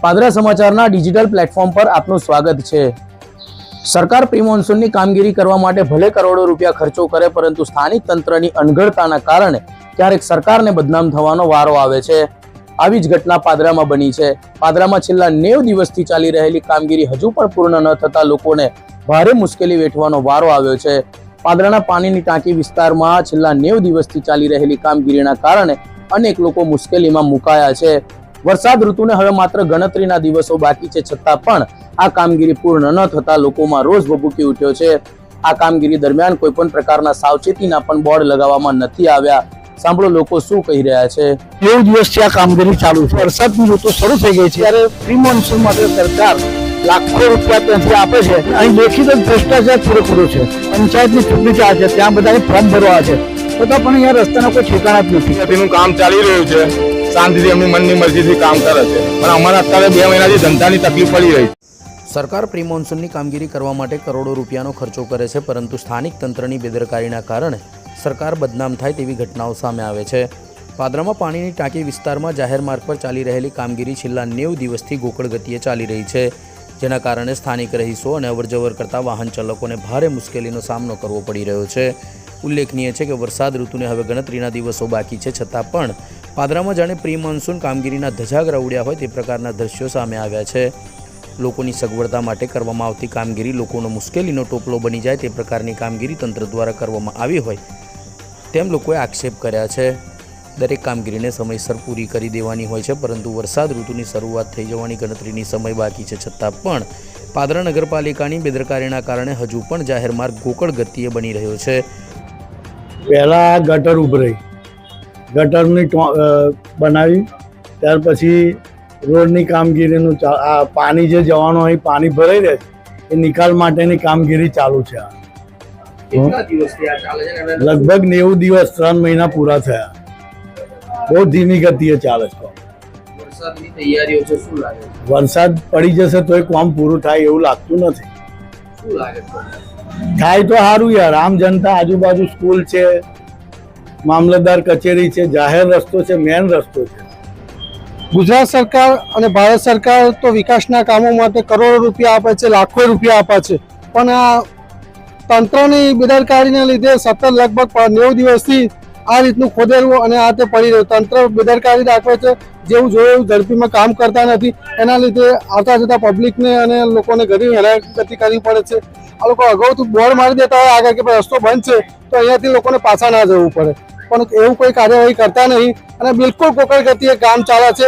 પાદરા સમાચારના digital platform પર આપનું સ્વાગત છે। સરકાર પ્રી મોન્સૂનની કામગીરી કરવા માટે ભલે કરોડો રૂપિયા ખર્ચો કરે, પરંતુ સ્થાનિક તંત્રની અણઘડતાના કારણે ક્યારેક સરકારને બદનામ થવાનો વારો આવે છે। આવી જ ઘટના પાદરામાં બની છે। પાદરામાં છેલ્લા 90 દિવસથી ચાલી રહેલી કામગીરી હજુ પણ પૂર્ણ ન થતા લોકોને ભારે મુશ્કેલી વેઠવાનો વારો આવ્યો છે। પાદરાના પાણીની ટાંકી વિસ્તારમાં છેલ્લા 90 દિવસથી ચાલી રહેલી કામગીરીના કારણે અનેક લોકો મુશ્કેલીમાં મુકાયા છે। વરસાદ ઋતુને હવે માત્ર ગણતરીના દિવસો બાકી છે, છતાં પણ આ કામગીરી પૂર્ણ ન થતા લોકોમાં રોષ ભભૂકી ઉઠ્યો છે। આ કામગીરી દરમિયાન કોઈ પણ પ્રકારના સાવચેતીના પણ બોર્ડ લગાવવામાં નથી આવ્યા। સાંભળો લોકો શું કહી રહ્યા છે। 90 દિવસથી આ કામગીરી ચાલુ છે। વરસાદની ઋતુ શરૂ થઈ ગઈ છે ત્યારે પ્રી મોન્સૂન માટે સરકાર લાખો રૂપિયા ત્યાંથી આપે છે। અહીં દેખીત જ ભ્રષ્ટાચાર પૂરેપૂરો છે। પંચાયતની ચૂંટણી ચાલે છે, ત્યાં બધાને ફોર્મ ભરવા છે, છતાં પણ અહીંયા રસ્તાના કોઈ ઠેકાણા જ નથી। તેનું કામ ચાલી રહ્યું છે, શાંતિથી એમની મનની મરજીથી કામ કરે છે, પણ અમારે અત્યારે 2 મહિનાથી ધંધાની તકલીફ પડી રહી છે। સરકાર પ્રી મોન્સૂનની કામગીરી કરવા માટે કરોડો રૂપિયાનો ખર્ચો કરે છે, પરંતુ સ્થાનિક તંત્રની બેદરકારીના કારણે સરકાર બદનામ થાય તેવી ઘટનાઓ સામે આવે છે। પાદરામાં પાણીની ટાંકી વિસ્તારમાં જાહેર માર્ગ પર ચાલી રહેલી કામગીરી છેલ્લા 90 દિવસથી ગોકળ ગતિએ ચાલી રહી છે, જેના કારણે સ્થાનિક રહીશો અને અવરજવર કરતા વાહન ચાલકોને ભારે મુશ્કેલીનો સામનો કરવો પડી રહ્યો છે। ઉલ્લેખનીય છે કે વરસાદ ઋતુને હવે ગણતરીના દિવસો બાકી છે, છતાં પણ પાદરામાં જાણે પ્રી મોન્સૂન કામગીરીના ધજાગરા ઉડ્યા હોય તે પ્રકારના દ્રશ્યો સામે આવ્યા છે। લોકોની સગવડતા માટે કરવામાં આવતી કામગીરી લોકોનો મુશ્કેલીનો ટોપલો બની જાય તે પ્રકારની કામગીરી તંત્ર દ્વારા કરવામાં આવી હોય તેમ લોકોએ આક્ષેપ કર્યા છે। દરેક કામગીરીને સમયસર પૂરી કરી દેવાની હોય છે, પરંતુ વરસાદ ઋતુની શરૂઆત થઈ જવાની ગણતરીની સમય બાકી છે, છતાં પણ પાદરા નગરપાલિકાની બેદરકારીના કારણે હજુ પણ જાહેર માર્ગ ગોકળ ગતિએ બની રહ્યો છે। પહેલા ગટર ઉભરાઈ, ગટરની બનાવી, ત્યાર પછી રોડની કામગીરીનું આ પાણી જે જવાનું હોય પાણી ભરાઈ રહે એ નિકાલ માટેની કામગીરી ચાલુ છે। લગભગ 90 દિવસ 3 મહિના પૂરા થયા। બહુ ધીમી ગતિએ ચાલે છે। વરસાદની તૈયારીઓ છે, શું લાગે છે? વરસાદ પડી જશે તો એ કામ પૂરું થાય એવું લાગતું નથી। શું લાગે છે? થાય તો સારું યાર। આમ જનતા, આજુબાજુ સ્કૂલ છે, મામલતદાર કચેરી છે, જાહેર રસ્તો છે, મેન રસ્તો છે। ગુજરાત સરકાર અને ભારત સરકાર તો વિકાસના કામો માટે કરોડો રૂપિયા આપે છે, લાખો રૂપિયા આપે છે, પણ આ તંત્રની બેદરકારીને લીધે સતત લગભગ 90 દિવસથી આ રીતનું ખોદેલું અને આ તે પડી રહ્યું। તંત્ર બેદરકારી દાખવે છે, જેવું જોયું એવું ઝડપીમાં કામ કરતા નથી। એના લીધે આવતા જતા પબ્લિકને અને લોકોને ઘણી હેરાનગતિ કરવી પડે છે। આ લોકો અગાઉથી બોર્ડ મારી દેતા હોય આગળ કે રસ્તો બંધ છે તો અહીંયાથી લોકોને પાછા ના જવું પડે, પણ એવું કોઈ કાર્યવાહી કરતા નહીં અને બિલકુલ ગોકળ ગતિએ કામ ચાલે છે।